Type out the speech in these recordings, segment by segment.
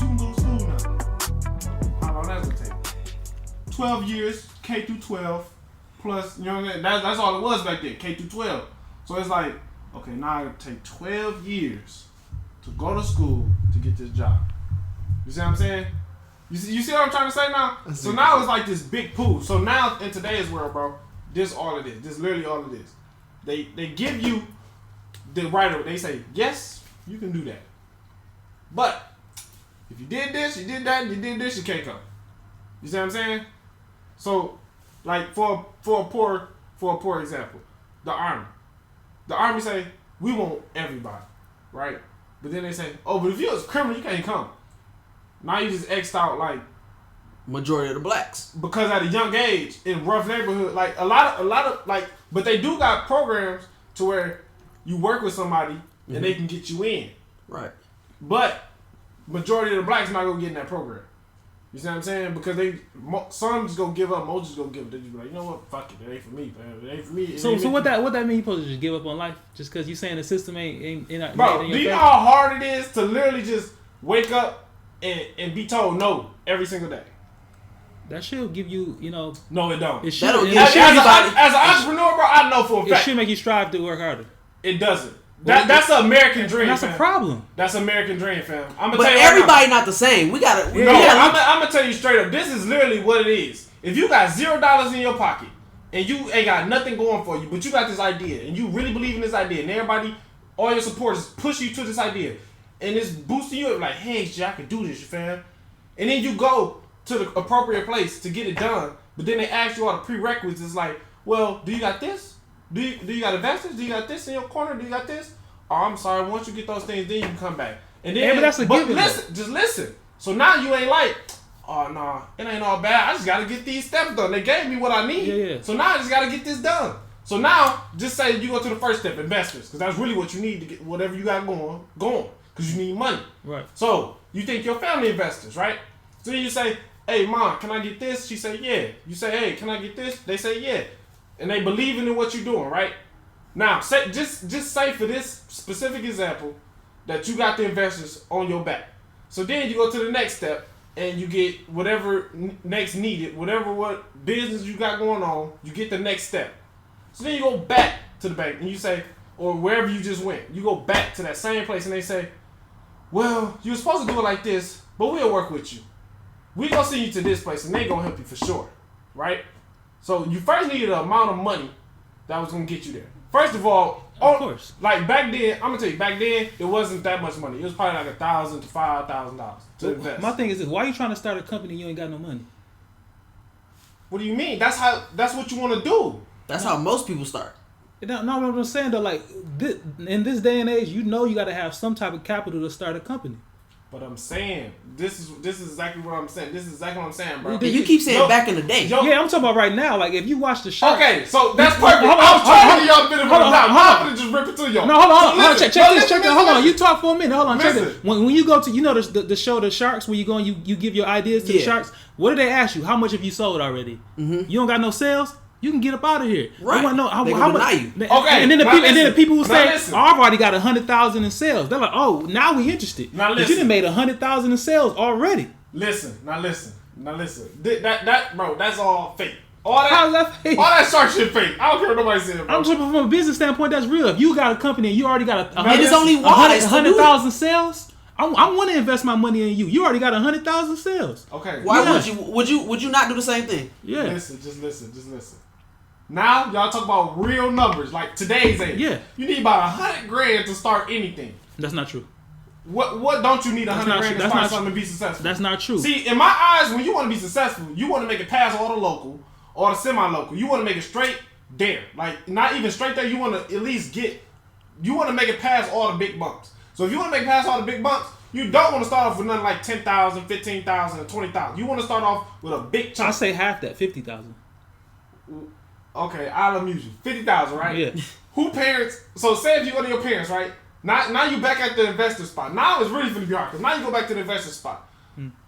can go to school now. How long that's gonna take? 12 years, K through 12, plus, you know what I mean? That's all it was back then, K through 12. So it's like, okay, now it take 12 years to go to school to get this job. You see what I'm saying? You see what I'm trying to say now? So now it's like this big pool. So now in today's world, bro, this all it is. This literally all it is. They give you the right of it. They say, yes, you can do that. But if you did this, you did that, and you did this, you can't come. You see what I'm saying? So, like for a poor example, the army. The army say, we want everybody, right? But then they say, oh, but if you was a criminal, you can't come. Now you just X'd out like majority of the blacks. Because at a young age, in rough neighborhood, like a lot of like, but they do got programs to where you work with somebody and they can get you in. Right. But majority of the blacks not gonna get in that program. You see what I'm saying? Because some just gonna give up, most just gonna give up. They just be like, you know what, fuck it, it ain't for me, man. It ain't for me. So what that mean? You supposed to just give up on life just because you saying the system ain't bro, do you know how hard it is to literally just wake up and be told no every single day? That should give you, No, it don't. It should. As an entrepreneur, bro, I know for a fact. It should make you strive to work harder. It doesn't. That's an American dream. That's fam. A problem. That's an American dream, fam. I'm gonna but tell you everybody right now, not the same. I'm gonna tell you straight up. This is literally what it is. If you got $0 in your pocket and you ain't got nothing going for you, but you got this idea and you really believe in this idea, and everybody, all your supporters push you to this idea, and it's boosting you up like, hey, shit, I can do this, fam. And then you go to the appropriate place to get it done, but then they ask you all the prerequisites. It's like, well, do you got this? Do you got investors? Do you got this in your corner? Do you got this? Oh, I'm sorry. Once you get those things, then you can come back. And then, but that's a given. Just listen. So now you ain't like, oh no, it ain't all bad. I just gotta get these steps done. They gave me what I need. Yeah. So now I just gotta get this done. So now, just say you go to the first step, investors, because that's really what you need to get whatever you got going, because you need money. Right. So you think your family investors, right? So then you say, hey, mom, can I get this? She say, yeah. You say, hey, can I get this? They say, yeah. And they believe in what you're doing, right? Now, just say for this specific example that you got the investors on your back. So then you go to the next step and you get whatever next needed, what business you got going on, you get the next step. So then you go back to the bank and you say, or wherever you just went, you go back to that same place and they say, well, you were supposed to do it like this, but we'll work with you. We gonna send you to this place and they gonna help you for sure, right? So you first needed an amount of money that was gonna get you there. First of all, of course, like back then, I'm gonna tell you, back then it wasn't that much money. It was probably like $1,000 to $5,000 to invest. My thing is this: why are you trying to start a company and you ain't got no money? What do you mean? That's what you want to do. That's how most people start. No, what I'm saying though, like in this day and age, you got to have some type of capital to start a company. But I'm saying, this is exactly what I'm saying. This is exactly what I'm saying, bro. You keep saying back in the day. Yeah, I'm talking about right now. Like, if you watch the show. Okay, so that's perfect. I was trying to get y'all a bit of a time. I'm going to just rip it to y'all. No, hold on. Check this. Hold on. You talk for a minute. Hold on. Check Listen. this. When you go to, the show, The Sharks, where you go and you give your ideas to the Sharks, what do they ask you? How much have you sold already? You don't got no sales? You can get up out of here. Right. They want to know how much. You. Okay. And then the people who say, listen. "Oh, I've already got 100,000 in sales." They're like, "Oh, now we interested." Now listen. But you done made 100,000 in sales already. Listen. That bro, that's all fake. All that, How's that fake? All that shark shit fake. I don't care what nobody said, bro. I'm talking from a business standpoint. That's real. If you got a company and you already got it is only wise 100,000 sales. I want to invest my money in you. You already got 100,000 sales. Okay. Why would you not do the same thing? Yeah. Just listen. Now y'all talk about real numbers, like today's age. Yeah. You need about $100,000 to start anything. That's not true. What don't you need $100,000 to start something and be successful? That's not true. See, in my eyes, when you want to be successful, you want to make it past all the local or the semi-local. You want to make it straight there. Like, not even straight there. You want to at least you want to make it past all the big bumps. So if you want to make it past all the big bumps, you don't want to start off with nothing like 10,000, 15,000, and 20,000. You want to start off with a big chunk. I say half that, 50,000. Okay, I'll amuse you. 50,000, right? Yeah. Who parents? So say if you go to your parents, right? Now you back at the investor spot. Now it's really gonna be hard because now you go back to the investor spot.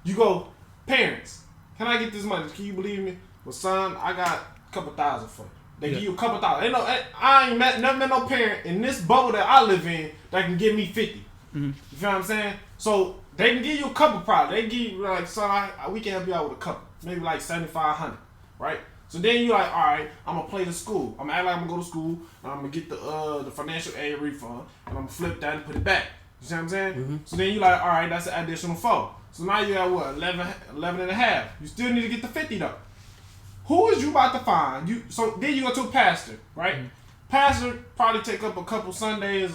You go, parents, can I get this money? Can you believe me? Well, son, I got a couple thousand for you. They give you a couple thousand. I ain't never met no parent in this bubble that I live in that can give me 50. You feel what I'm saying? So they can give you a couple products. They give you like, son, we can help you out with a couple, maybe like $7,500, right? So then you like, all right, I'm gonna play the school. I'm gonna act like I'm gonna go to school, and I'm gonna get the financial aid refund, and I'm gonna flip that and put it back. You see what I'm saying? Mm-hmm. So then you like, all right, that's an additional 4. So now you got what, 11 and a half. You still need to get the 50 though. Who is you about to find? So then you go to a pastor, right? Mm-hmm. Pastor probably take up a couple Sundays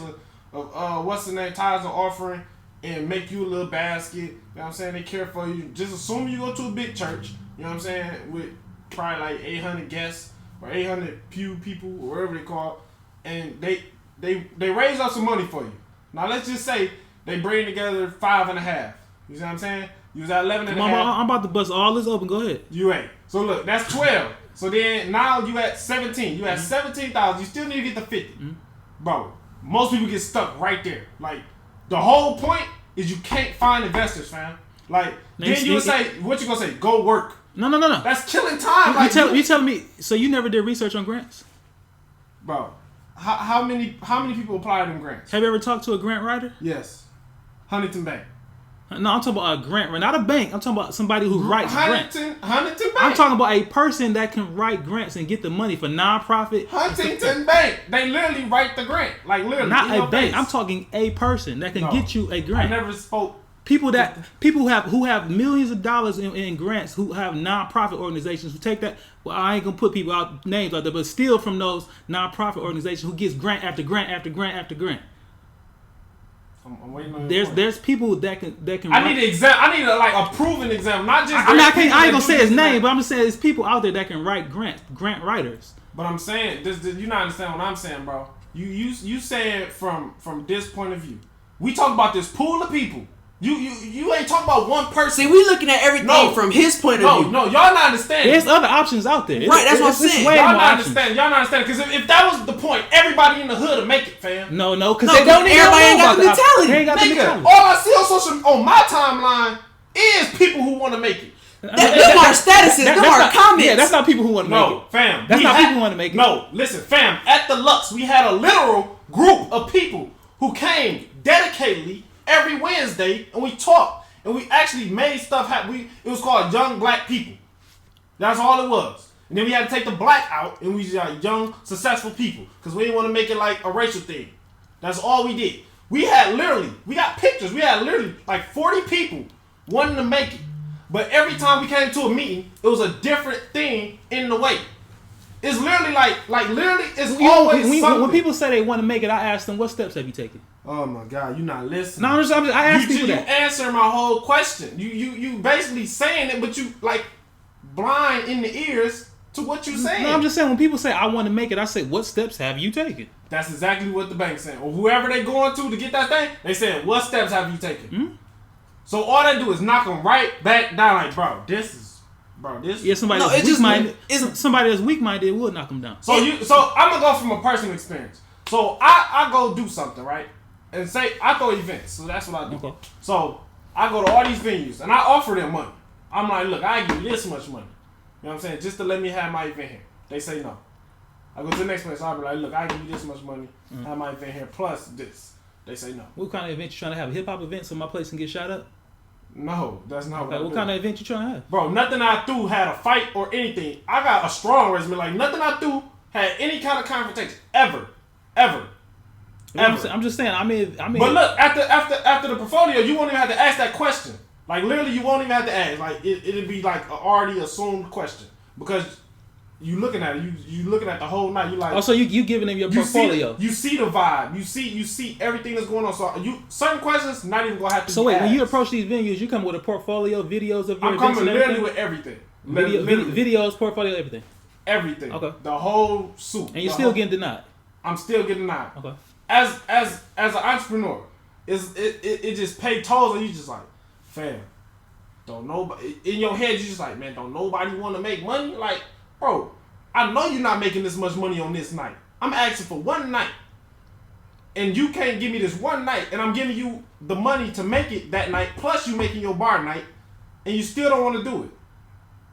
of what's the name, tithes and offering, and make you a little basket. You know what I'm saying? They care for you. Just assume you go to a big church. You know what I'm saying? With probably like 800 guests or 800 pew people or whatever they call it, and they raise up some money for you. Now let's just say they bring together 5.5. You see what I'm saying? You was at 11 and a half. I'm about to bust all this open. Go ahead. You ain't. So look, that's 12. So then now you at 17. You at 17,000. You still need to get the 50. Mm-hmm. Bro, most people get stuck right there. Like, the whole point is you can't find investors, fam. Like, then you say, what you gonna say? Go work. No. That's killing time. You telling me, so you never did research on grants? Bro, how many people apply to them grants? Have you ever talked to a grant writer? Yes. Huntington Bank. No, I'm talking about a grant writer, not a bank. I'm talking about somebody who writes grants. Huntington Bank. I'm talking about a person that can write grants and get the money for nonprofit. Huntington Bank. They literally write the grant. Like, literally. Not a bank. I'm talking a person that can get you a grant. I never spoke. People who have millions of dollars in grants, who have nonprofit organizations who take that. Well, I ain't gonna put people out names out there, but steal from those nonprofit organizations who gets grant after grant after grant after grant. I'm waiting on there's people that can. I need an example. I need a proven example, not just. I ain't gonna say his name, but I'm just saying there's people out there that can write grants, grant writers. But I'm saying you not understand what I'm saying, bro. You saying from this point of view. We talk about this pool of people. You ain't talking about one person. See, we looking at everything from his point of view. No, y'all not understanding. There's other options out there. Right, that's what I'm saying. Y'all not understanding. Y'all not understanding. Because if that was the point, everybody in the hood would make it, fam. No, because they don't. Everybody ain't got the mentality. They ain't got the mentality. All I see on my timeline is people who want to make it. Them are statuses. Them are comments. Yeah, that's not people who want to make it. No, fam. That's not people who want to make it. No, listen, fam. At the Lux, we had a literal group of people who came dedicatedly every Wednesday, and we talked. And we actually made stuff happen. It was called Young Black People. That's all it was. And then we had to take the black out, and we just got young, successful people. Because we didn't want to make it like a racial thing. That's all we did. We got pictures. We had literally like 40 people wanting to make it. But every time we came to a meeting, it was a different thing in the way. It's literally it's always something. When people say they want to make it, I ask them, what steps have you taken? Oh my God, you're not listening. No, I asked people that. You answer my whole question. You basically saying it, but you like blind in the ears to what you saying. No, I'm just saying when people say I want to make it, I say what steps have you taken? That's exactly what the bank's saying. Or whoever they going to get that thing, they saying what steps have you taken? Mm-hmm. So all they do is knock them right back down. Like, this. Yeah, somebody that's weak-minded would knock them down. So I'm gonna go from a personal experience. So I go do something, right? And say I throw events, so that's what I do. Okay. So I go to all these venues and I offer them money. I'm like, look, I give you this much money. You know what I'm saying? Just to let me have my event here. They say no. I go to the next place. I'll be like, look, I give you this much money. Have my event here plus this. They say no. What kind of event you trying to have? A hip hop event so my place can get shot up? No, that's not what kind of event you trying to have? Bro, nothing I do had a fight or anything. I got a strong resume. Like, nothing I do had any kind of confrontation. Ever. I'm just saying, I mean. But look, after the portfolio, you won't even have to ask that question. Like, literally, you won't even have to ask. Like, it'd be like an already assumed question. Because you looking at it. You looking at the whole night. You like. Oh, so you giving them your portfolio. You see the vibe. You see everything that's going on. So certain questions not even going to have to So be wait, asked. when you approach these venues, you come with a portfolio, videos of your I'm coming literally everything? with everything. Videos, portfolio, everything. Everything. Okay. The whole suit. And you're still getting denied. I'm still getting denied. Okay. As an entrepreneur, it just pay tolls, and you just like, fam, don't nobody in your head. You just like, man, don't nobody want to make money. Like, bro, I know you're not making this much money on this night. I'm asking for one night, and you can't give me this one night, and I'm giving you the money to make it that night. Plus, you making your bar night, and you still don't want to do it.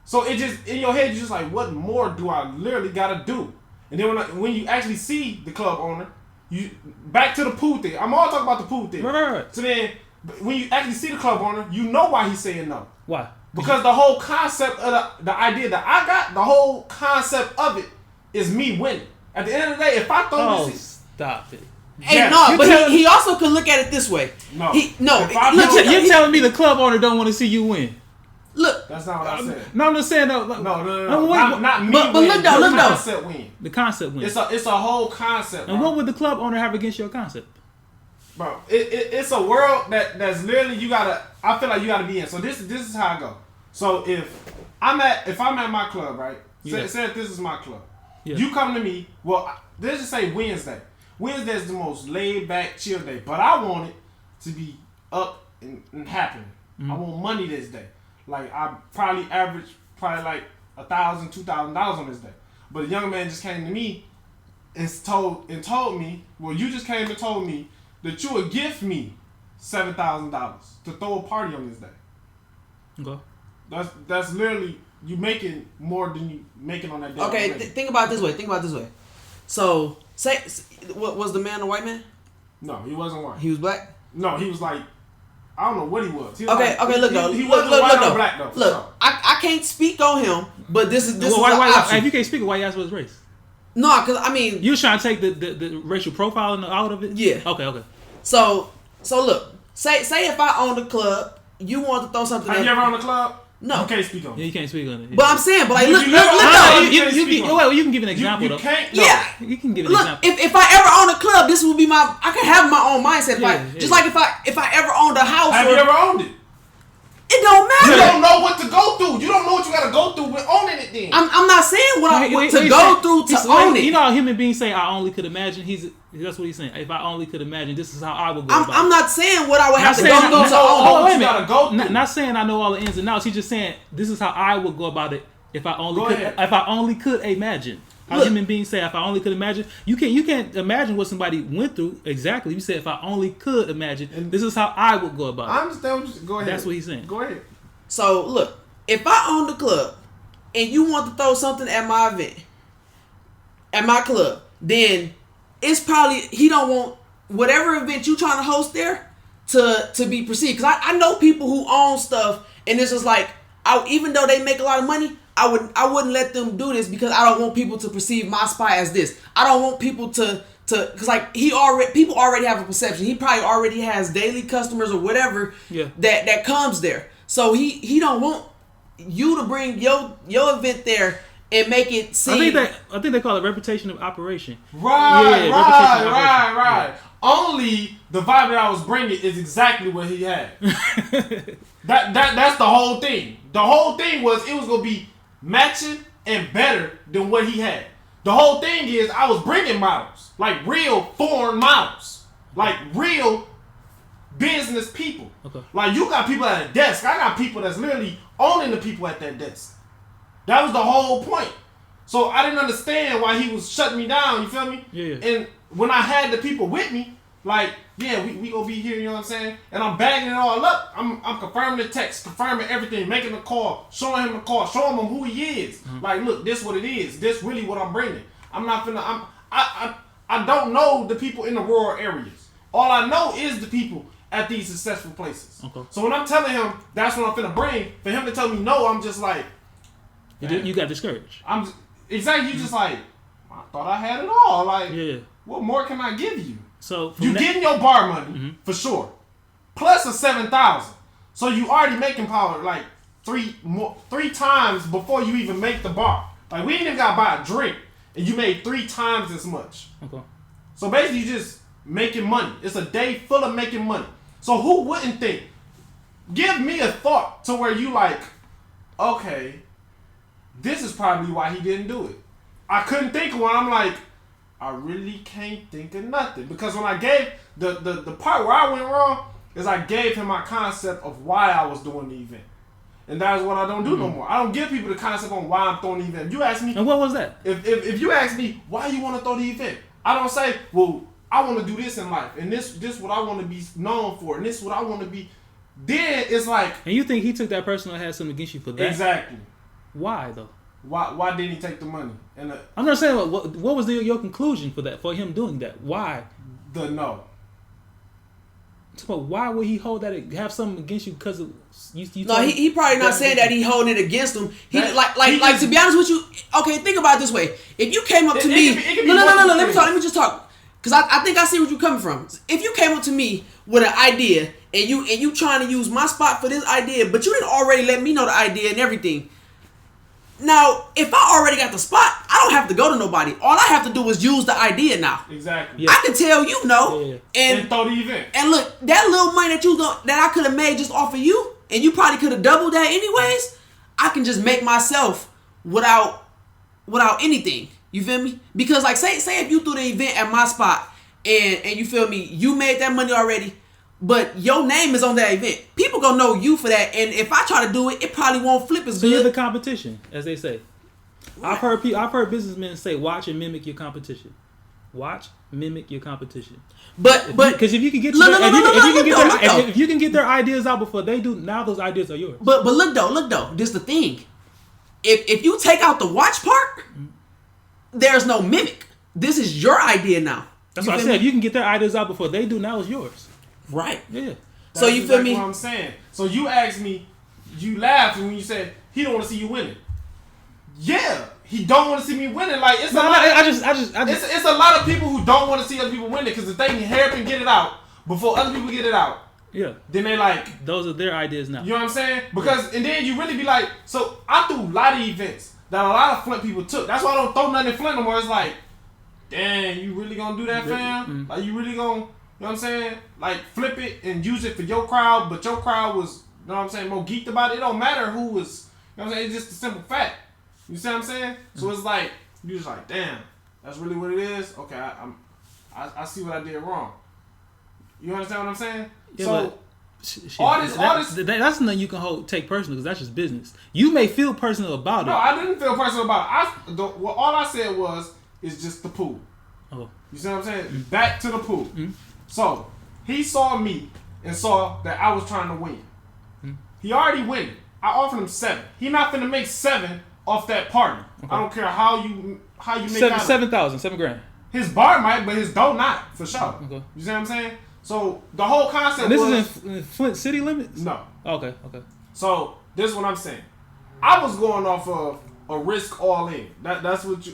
So it just in your head, you're just like, what more do I literally gotta do? And then when you actually see the club owner. You back to the pool thing. I'm all talking about the pool thing. Right. So then But when you actually see the club owner, you know why he's saying no. Why? Because the whole concept of the idea that I got, the whole concept of it is me winning. At the end of the day, if I throw this, stop it. Hey, yes. no, but he also could look at it this way. No, You're telling me the club owner don't want to see you win. Look, that's not what I said. No, I'm just saying though. No. Not me. But win. look though. The concept win. The concept win. It's a whole concept. And bro. what would the club owner have against your concept? Bro, it's a world that's literally I feel like you gotta be in. So this is how I go. So if I'm at my club, right? Yeah. Say if this is my club. Yeah. You come to me. Well, let's just say Wednesday. Wednesday is the most laid back, chill day. But I want it to be up and happening. Mm-hmm. I want money this day. Like I probably average like $1,000, $2,000 on this day. But a young man just came to me and told me, well, you just came and told me that you would gift me $7,000 to throw a party on this day. Okay. That's literally you making more than you making on that day. okay, think about it this way. So, was the man a white man? No, he wasn't white. He was black? No, he was like, I don't know what he was. He was Okay, look though. He wasn't white or black though. Look, sure. I can't speak on him, but this is why, an option. if you can't speak, why you ask what his race? No, because I mean, You was trying to take the racial profiling out of it? Yeah. Okay. so look, say if I owned a club, you want to throw something. Have you ever owned a club? No. You can't speak on it. Yeah, you can't speak on it. But I'm saying, but like, look, You You can give an example though. can't. Yeah. You can give an Look, example. if I ever own a club, this would be I can have my own mindset. Just like if I ever owned a house. Have you ever owned it? It don't You matter. don't know what to go through. You don't know what you got to go through with owning it. Then I'm not saying what to go through to own it. You know how human beings say, "I only could imagine." That's what he's saying. If I only could imagine, this is how I would go. I'm not saying what I would have to saying go through to Oh, own wait a it. minute. Gotta go through. Not saying I know all the ins and outs. He's just saying this is how I would go about it if I only Go could. ahead. If I only could imagine. How Look. human beings say, if I only could imagine. You can't imagine what somebody went through exactly. You said if I only could imagine, this is how I would go about it. I understand. Go ahead. That's what he's saying. Go ahead. So look, if I own the club and you want to throw something at my event, at my club, then it's probably he don't want whatever event you trying to host there to be perceived. Because I know people who own stuff and it's just like, even though they make a lot of money, I wouldn't let them do this because I don't want people to perceive my spot as this. I don't want people to because like people already have a perception. He probably already has daily customers or whatever that comes there. So he don't want you to bring your event there and make it seem. I think they call it reputation of operation. Right. Yeah. Only the vibe that I was bringing is exactly what he had. That's the whole thing. The whole thing was it was gonna be matching and better than what he had. The whole thing is I was bringing models, like real foreign models, like real business people. Okay. Like you got people at a desk. I got people that's literally owning the people at that desk. That was the whole point. So I didn't understand why he was shutting me down. You feel me? Yeah. And when I had the people with me, like, yeah, we gonna be here. You know what I'm saying? And I'm bagging it all up. I'm confirming the text, confirming everything, making the call, showing him the call, showing him who he is. Mm-hmm. Like, look, this what it is. This really what I'm bringing. I'm not finna. I don't know the people in the rural areas. All I know is the people at these successful places. Okay. So when I'm telling him that's what I'm finna bring, for him to tell me no, I'm just like, you got discouraged. You just like, I thought I had it all. Like, what more can I give you? So you getting your bar money for sure, plus a $7,000. So you already making power like three times before you even make the bar. Like we ain't even gotta buy a drink, and you made 3 times as much. Okay. So basically, you just making money. It's a day full of making money. So who wouldn't think? Give me a thought to where you like, okay, this is probably why he didn't do it. I couldn't think of one. I'm like, I really can't think of nothing. Because when I gave, the part where I went wrong is I gave him my concept of why I was doing the event. And that is what I don't do no more. I don't give people the concept on why I'm throwing the event. You ask me. And what was that? If you ask me why you want to throw the event, I don't say, well, I want to do this in life. And this what I want to be known for. And this what I want to be. Then it's like. And you think he took that person or had something against you for that? Exactly. Why though? Why didn't he take the money? And I'm not saying what was your conclusion for that, for him doing that? Why? The no. But why would he hold that? Have something against you because of you? No, he probably not saying that he holding it against him. He like to be honest with you. Okay, think about it this way. If you came up to me, no. Let me just talk. Because I think I see where you're coming from. If you came up to me with an idea and you trying to use my spot for this idea, but you didn't already let me know the idea and everything. Now, if I already got the spot, I don't have to go to nobody. All I have to do is use the idea now. Exactly. Yeah. I can tell you no, and throw the event. And look, that little money that I could have made just off of you, and you probably could have doubled that anyways. I can just make myself without anything. You feel me? Because like say if you threw the event at my spot and you feel me, you made that money already. But your name is on that event. People gonna know you for that, and if I try to do it, it probably won't flip as good. So you're the competition, as they say. Right. I've heard businessmen say, "Watch and mimic your competition." Watch, mimic your competition. But because if you can get if you can get their ideas out before they do, now those ideas are yours. But look though, this is the thing. If you take out the watch part, there's no mimic. This is your idea now. That's what I said. If you can get their ideas out before they do, now it's yours. Right. Yeah. So you feel me? What I'm saying. So you asked me, you laughed when you said he don't want to see you winning. Yeah, he don't want to see me winning. Like it's a lot. It's a lot of people who don't want to see other people winning because if they can hurry up and get it out before other people get it out. Yeah. Then they like those are their ideas now. You know what I'm saying? Because and then you really be like, so I threw a lot of events that a lot of Flint people took. That's why I don't throw nothing in Flint no more. It's like, dang, you really gonna do that, fam? Mm-hmm. Like you really gonna. You know what I'm saying? Like, flip it and use it for your crowd, but your crowd was, you know what I'm saying, more geeked about it. It don't matter who was, you know what I'm saying? It's just a simple fact. You see what I'm saying? So it's like, you're just like, damn, that's really what it is? Okay, I see what I did wrong. You understand what I'm saying? Yeah, so, all this, that's nothing you can take personal because that's just business. You may feel personal about it. No, I didn't feel personal about it. All I said is just the pool. Oh. You see what I'm saying? Mm-hmm. Back to the pool. Mm-hmm. So, he saw me and saw that I was trying to win. Mm-hmm. He already winning. I offered him 7. He not finna make 7 off that party. Okay. I don't care how you make 7,000, $7,000. His bar might, but his dough not, for sure. Okay. You see what I'm saying? So, the whole concept this is in Flint city limits? No. Okay. So, this is what I'm saying. I was going off of a risk all in. That's what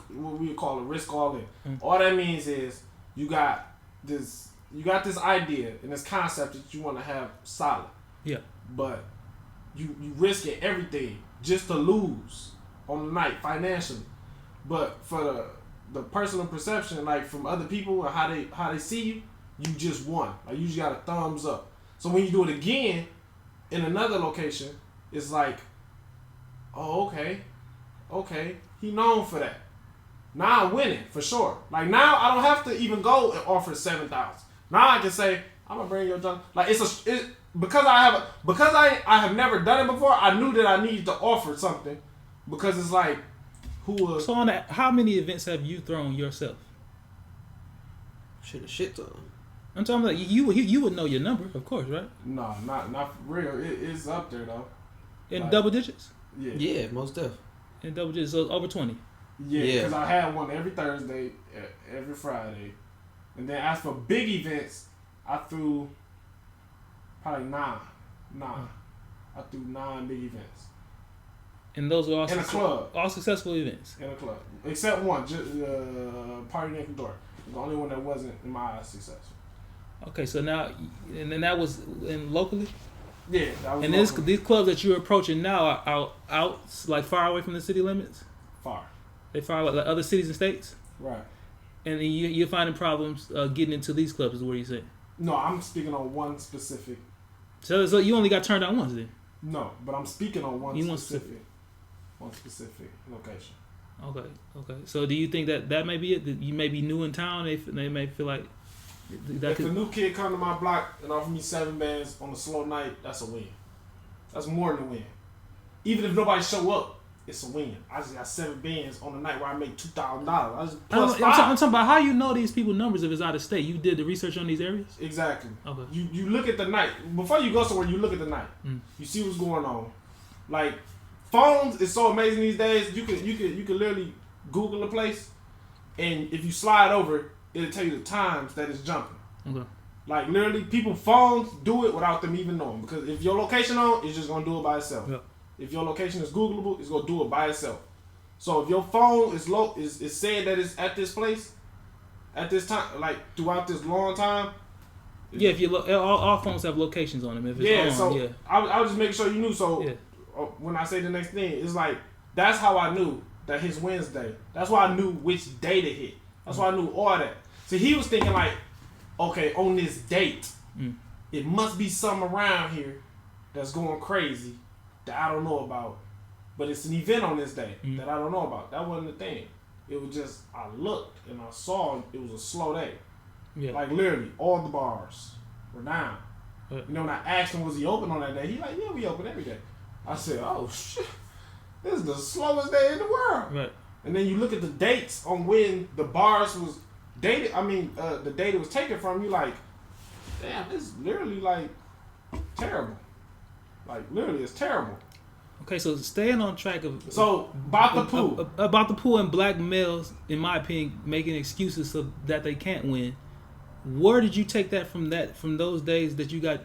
we would call a risk all in. Mm-hmm. All that means is you got this idea and this concept that you want to have solid. Yeah. But you risking everything just to lose on the night financially. But for the personal perception, like from other people and how they see you, you just won. Like you just got a thumbs up. So when you do it again in another location, it's like, oh, okay, he known for that. Now I'm winning for sure. Like now I don't have to even go and offer 7,000. Now I can say I'm gonna bring your junk. Like because I have never done it before. I knew that I needed to offer something because it's like So on that, how many events have you thrown yourself? Shit ton. I'm talking about you would know your number, of course, right? No, not for real. It's up there though. In like, double digits? Yeah, most definitely. In double digits, so over 20. Yeah, because I had one every Thursday, every Friday. And then as for big events, I threw probably 9. I threw 9 big events. And those were all in a club. All successful events? In a club. Except one, Party Next Door. The only one that wasn't, in my eyes, successful. Okay, so now, and then that was in locally? Yeah, that was and these clubs that you're approaching now are out like far away from the city limits? Far. They far away, like other cities and states? Right. And you're finding problems getting into these clubs is what you're saying? No, I'm speaking on one specific. So you only got turned down once then? No, but I'm speaking on one specific location. Okay. So do you think that may be it? That you may be new in town, they may feel like... If a new kid come to my block and offer me 7 bands on a slow night, that's a win. That's more than a win. Even if nobody show up, it's a win. I just got 7 bands on the night where I make $2,000. I just plus 5. I'm talking about how you know these people numbers if it's out of state. You did the research on these areas? Exactly. Okay. You look at the night. Before you go somewhere, you look at the night. You see what's going on. Like, phones is so amazing these days. You can literally Google a place, and if you slide over, it'll tell you the times that it's jumping. Okay. Like literally, people's phones do it without them even knowing. Because if your location on, it's just gonna do it by itself. Yep. If your location is Googleable, it's gonna do it by itself. So if your phone is is saying that it's at this place, at this time, like throughout this long time. Yeah, if you all phones have locations on them. If it's Yeah, on, so yeah. I was just making sure you knew. So Yeah. when I say the next thing, it's like that's how I knew that his Wednesday. That's why I knew which day to hit. That's why I knew all that. So he was thinking like, okay, on this date, it must be something around here that's going crazy that I don't know about. But it's an event on this day that I don't know about. That wasn't the thing. It was just I looked and I saw it was a slow day. Yeah. Like literally, all the bars were down. Right. You know, when I asked him was he open on that day, he like, yeah, we open every day. I said, oh shit, this is the slowest day in the world. Right. And then you look at the dates on when the bars was dated. I mean, the date it was taken from. You like, damn, this is literally like terrible. Like literally, it's terrible. Okay, so staying on track of about the pool, about the pool and black males, in my opinion, making excuses so that they can't win. Where did you take that from those days that you got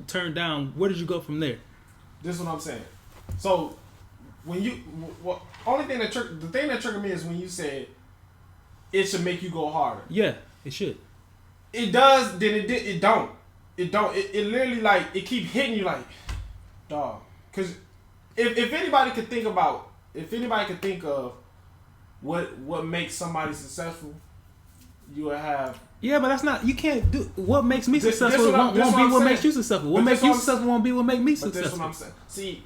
turned down? Where did you go from there? This is what I'm saying. So when you, the thing that triggered me is when you said it should make you go harder. Yeah, it should. It does. Then it don't. It don't. It literally like it keep hitting you like, dog. Because if anybody could think of what makes somebody successful, you would have. Yeah, but that's not. You can't do what makes me successful. This won't be what makes you successful. What makes you successful won't be what makes me successful. But that's what I'm saying. See,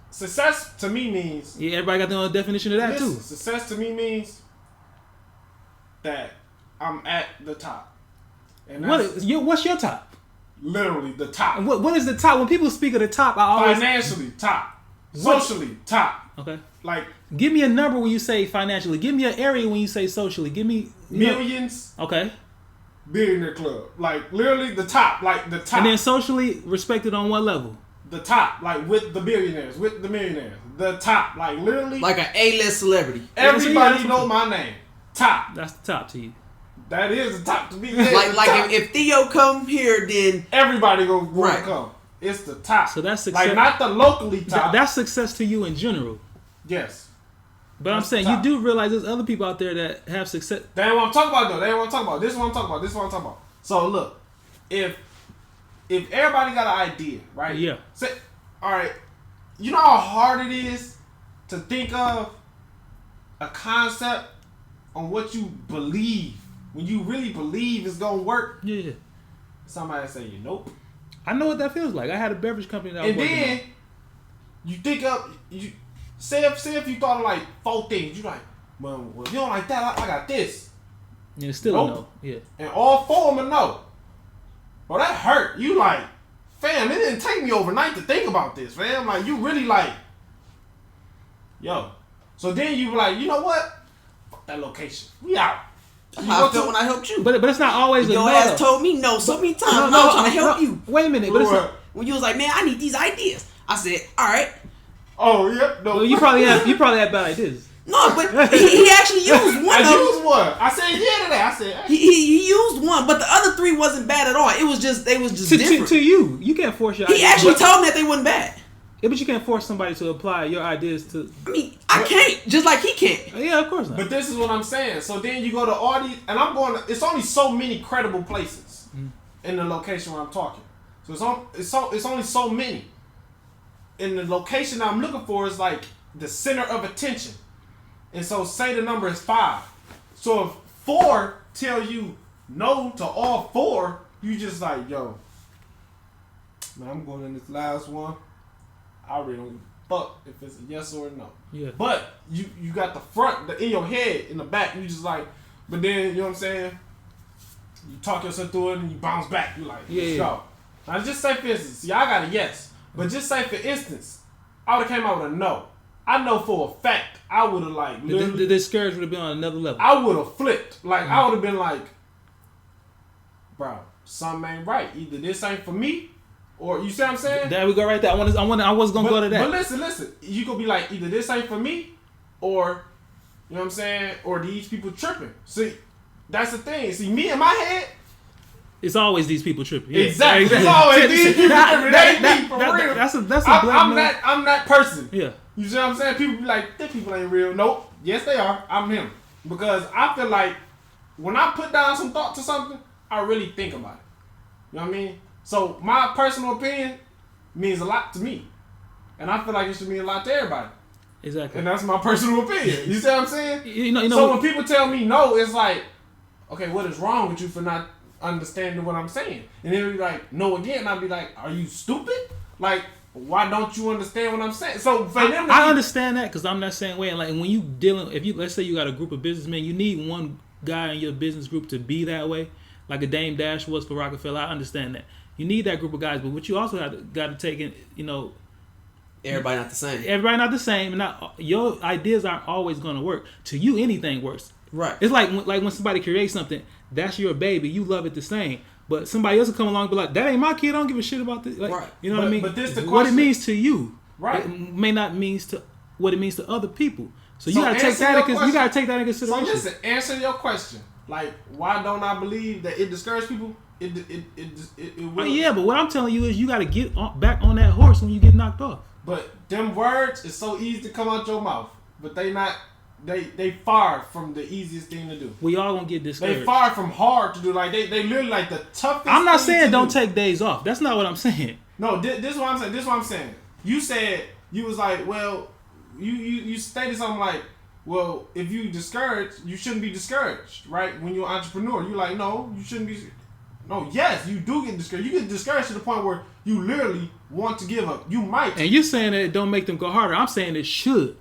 success to me means. Yeah, everybody got their own definition of that too. Success to me means that I'm at the top. And what's your top? Literally the top. And what is the top? When people speak of the top, I always financially top, socially top. Okay. Like, give me a number when you say financially. Give me an area when you say socially. Give me millions. Okay. Billionaire club, like literally the top, like the top. And then socially respected on what level? The top, like with the billionaires, with the millionaires. The top, like literally. Like an A-list celebrity. Everybody know my name. Top. That's the top to you. That is the top to me. Like if Theo come here, then everybody gonna come. It's the top. So that's success. Like not the locally top. That's success to you in general. Yes. But I'm saying you do realize there's other people out there that have success. That ain't what I'm talking about though. That ain't what I'm talking about. This is what I'm talking about. So look, if everybody got an idea, right? Yeah. Say, all right. You know how hard it is to think of a concept on what you believe. When you really believe it's gonna work, Yeah. somebody say you nope. I know what that feels like. I had a beverage company that I was and working then on. you think up you say if you thought of like 4 things, you like, well if you don't like that, I got this. Yeah, it's still a no. Yeah. And all 4 of them a no. Bro, that hurt. You like, fam, it didn't take me overnight to think about this, fam. Like you really like, yo. So then you be like, you know what? Fuck that location. We out. that's how I felt when I helped you. But it's not always your ass told me no so many times. I'm trying to help you. Wait a minute, but it's not, when you was like, man, I need these ideas. I said, all right. Oh yep. No. well, you probably had bad ideas. No, but he actually used one. I used one. I said yeah to that. I said hey. he used one, but the other 3 wasn't bad at all. They was just different. To you. You can't force your ideas. He actually told me that they wasn't bad. Yeah, but you can't force somebody to apply your ideas to. I mean, I can't, just like he can't. Yeah, of course not. But this is what I'm saying. So then you go to all these, and I'm going. It's only so many credible places in the location where I'm talking. So it's only so many. And the location I'm looking for is like the center of attention. And so say the number is 5. So if 4 tell you no to all 4, you just like, yo, man, I'm going in this last one. I really don't give a fuck if it's a yes or a no. Yeah. But you got the front, in your head, in the back, you just like, but then, you know what I'm saying? You talk yourself through it and you bounce back. You like, let's go. Now just say for instance, see, I got a yes. But just say for instance, I would have came out with a no. I know for a fact I would have like the discourage would have been on another level. I would have flipped. Like I would have been like, bro, something ain't right. Either this ain't for me, or you see what I'm saying? There we go right there. I was gonna go to that. But listen. You gonna be like, either this ain't for me, or you know what I'm saying, or these people tripping. See, that's the thing. See, me in my head, It's always these people tripping. Yeah. Exactly. It's always these people tripping. They ain't me for real. That's a black man. I'm that person. Yeah. You see what I'm saying? People be like, "Them people ain't real." Nope. Yes, they are. I'm him because I feel like when I put down some thought to something, I really think about it. You know what I mean? So my personal opinion means a lot to me, and I feel like it should mean a lot to everybody. Exactly. And that's my personal opinion. You see what I'm saying? You know. So when people tell me no, it's like, okay, what is wrong with you for not understanding what I'm saying? And then be like, no again. I'd be like, are you stupid? Like, why don't you understand what I'm saying? So for them, I understand that because I'm that same way. Like when you dealing, let's say you got a group of businessmen, you need one guy in your business group to be that way, like a Dame Dash was for Rockefeller. I understand that. You need that group of guys, but what you also got to take in, everybody not the same. Everybody not the same, and your ideas aren't always going to work. To you, anything works. Right. It's like when somebody creates something, that's your baby. You love it the same. But somebody else will come along and be like, that ain't my kid. I don't give a shit about this. Like, right. You know what I mean? But this the question. What it means to you, right, it may not mean to what it means to other people. So you gotta take that in consideration. So listen, answer your question. Like, why don't I believe that it discourages people? It will. Yeah, but what I'm telling you is you gotta get back on that horse when you get knocked off. But them words is so easy to come out your mouth, but they not. They far from the easiest thing to do. We all gonna get discouraged. They far from hard to do. Like they literally like the toughest. I'm not saying don't take days off. That's not what I'm saying. No, this is what I'm saying. This is what I'm saying. You said you was like, well, you stated something like, well, if you discouraged, you shouldn't be discouraged, right? When you're an entrepreneur, you're like, no, you shouldn't be. No, yes, you do get discouraged. You get discouraged to the point where you literally want to give up. You might. And you're saying that it don't make them go harder. I'm saying it should.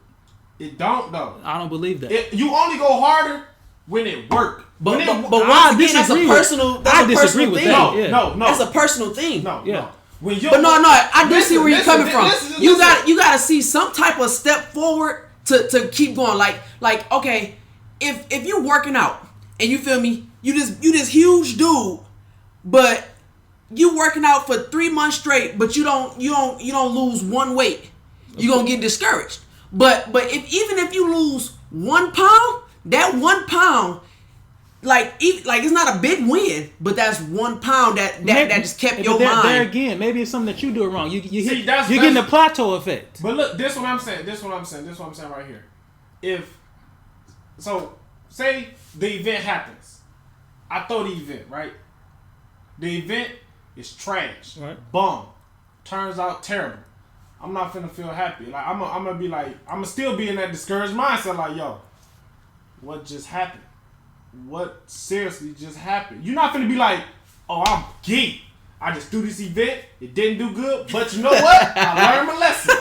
It don't though. I don't believe that. You only go harder when it work. But once again, that's a personal. I disagree with that. No. That's a personal thing. No. But I do see where you're coming from. You got to see some type of step forward to keep going. Like okay, if you're working out and you feel me, you this huge dude, but you working out for 3 months straight, but you don't lose one weight, you're gonna get discouraged. But even if you lose 1 pound, that 1 pound, like it's not a big win, but that's 1 pound that just kept your mind. There again, maybe it's something that you do wrong. You're getting the plateau effect. But look, this is what I'm saying. This is what I'm saying right here. Say the event happens. I throw the event, right? The event is trash. Right. Bum. Turns out terrible. I'm not finna feel happy. Like I'm gonna be like, I'm gonna still be in that discouraged mindset. Like, yo, what just happened? What seriously just happened? You're not finna be like, oh, I'm geek. I just threw this event. It didn't do good, but you know what? I learned my lesson.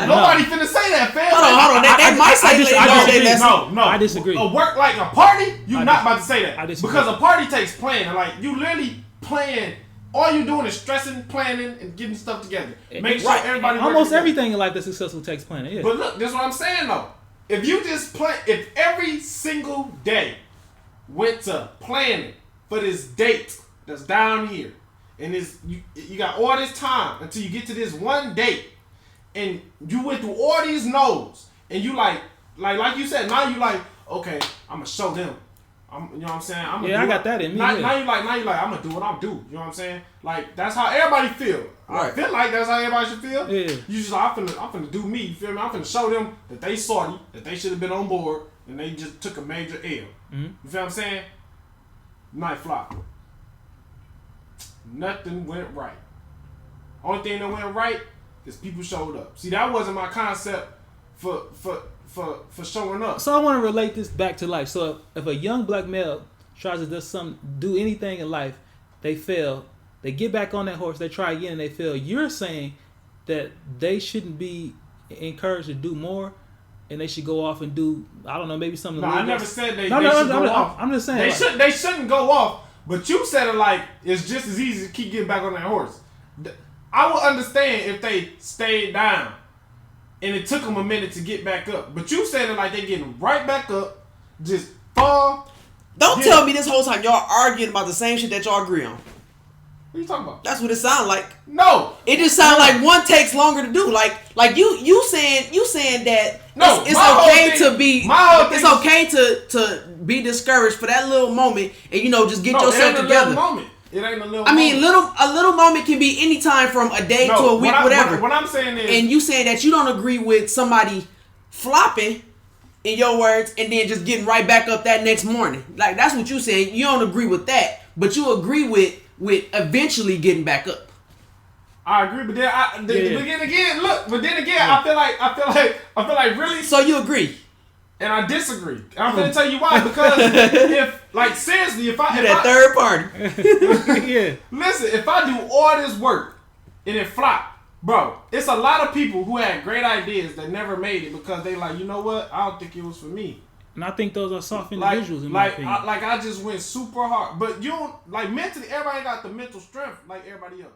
Nobody finna say that, fam. Hold on. They might say No. I disagree. A work like a party, you're not about to say that. I disagree. Because a party takes planning. Like you literally plan. All you're doing is stressing, planning, and getting stuff together. Make sure everybody. Almost everything in life that's successful takes planning. Yeah. But look, this is what I'm saying though. If you just if every single day went to planning for this date that's down here, and you got all this time until you get to this one date, and you went through all these no's, and you like you said, now you like, okay, I'm gonna show them. You know what I'm saying? I got that in me. Now you like, I'm gonna do what I'm do. You know what I'm saying? Like that's how everybody feel. Right. I feel like that's how everybody should feel. Yeah. You just like, I'm finna do me. You feel me? I'm finna show them that they salty, that they should have been on board, and they just took a major L. Mm-hmm. You feel what I'm saying? Night flop. Nothing went right. Only thing that went right is people showed up. See, that wasn't my concept for showing up. So I want to relate this back to life. So if a young black male tries to do anything in life, they fail. They get back on that horse. They try again and they fail. You're saying that they shouldn't be encouraged to do more, and they should go off and do, I don't know, maybe something. No, I never said they should go off. I'm just saying they shouldn't go off. But you said it like it's just as easy to keep getting back on that horse. I would understand if they stayed down and it took them a minute to get back up. But you said it like they getting right back up, just fall. Don't tell me this whole time y'all arguing about the same shit that y'all agree on. What are you talking about? That's what it sounds like. No. It just sounds like one takes longer to do. Like you saying that it's okay to be discouraged for that little moment and just get yourself together. It ain't a little. I mean, moment. a little moment can be any time from a day to a week, whatever. What I'm saying is, and you saying that you don't agree with somebody flopping, in your words, and then just getting right back up that next morning. Like that's what you saying. You don't agree with that, but you agree with eventually getting back up. I agree, but then but then again, I feel like really. So you agree? And I disagree. And I'm gonna tell you why. Because seriously, if I third party, yeah. Listen, if I do all this work and it flop, bro, it's a lot of people who had great ideas that never made it because they like, you know what? I don't think it was for me. And I think those are soft individuals in my opinion. I just went super hard, but you don't like mentally. Everybody got the mental strength like everybody else.